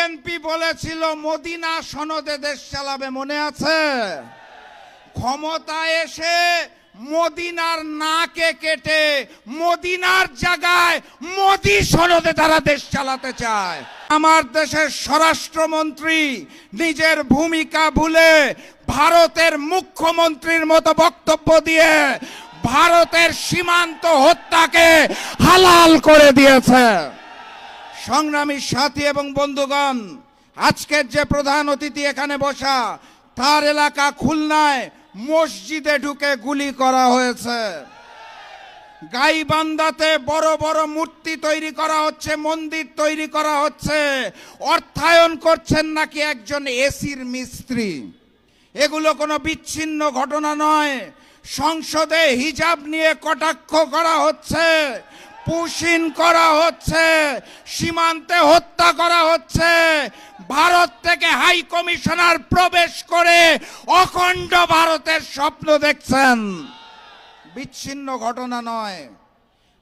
BNP বলেছিল Medina সনদে দেশ চালাবে, মনে আছে? ক্ষমতায় এসে মদিনার নাকে কেটে মদিনার জায়গায় মোদি সনদে তারা দেশ চালাতে চায়। আমার দেশের স্বরাষ্ট্রমন্ত্রী নিজের ভূমিকা ভুলে ভারতের মুখ্যমন্ত্রীর মতো বক্তব্য দিয়ে ভারতের সীমান্ত হত্যাকে হালাল করে দিয়েছে। সংগ্রামী সাথী এবং বন্ধুগণ, আজকের যে প্রধান অতিথি এখানে বসা, তার এলাকা খুলনায় মসজিদে ঢুকে গুলি করা হয়েছে। গাইবান্ধাতে বড় বড় মূর্তি তৈরি করা হচ্ছে, মন্দির তৈরি করা হচ্ছে, অর্থায়ন করছেন নাকি একজন এসির মিস্ত্রি। এগুলো কোনো বিচ্ছিন্ন ঘটনা নয়। সংসদে হিজাব নিয়ে কটাক্ষ করা হচ্ছে, পুশিন করা হচ্ছে, সীমান্তে হত্যা করা হচ্ছে। ভারত থেকে হাই কমিশনার প্রবেশ করে অখণ্ড ভারতের স্বপ্ন দেখছেন। বিচ্ছিন্ন ঘটনা নয়।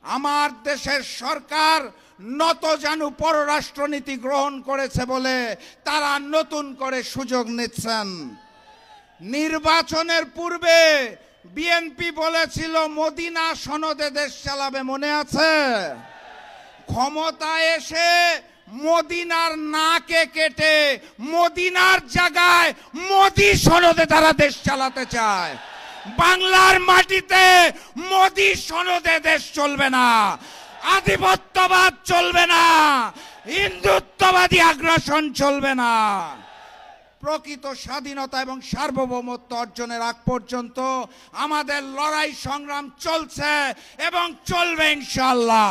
আমার দেশের সরকার নতজানু পররাষ্ট্রনীতি গ্রহণ করেছে বলে তারা নতুন করে সুযোগ নিচ্ছেন। নির্বাচনের পূর্বে বিএনপি বলেছিল মদিনা সনদে দেশ চালাবে, মনে আছে? ক্ষমতায় এসে মদিনার নাকে কেটে মদিনার জায়গায় মোদি সনদে তারা দেশ চালাতে চায়। বাংলার মাটিতে মোদি সনদে দেশ চলবে না, আধিপত্যবাদ চলবে না, হিন্দুত্ববাদী আগ্রাসন চলবে না। প্রকৃত স্বাধীনতা এবং সার্বভৌমত্ব অর্জনের আগ পর্যন্ত আমাদের লড়াই সংগ্রাম চলছে এবং চলবে ইনশাআল্লাহ।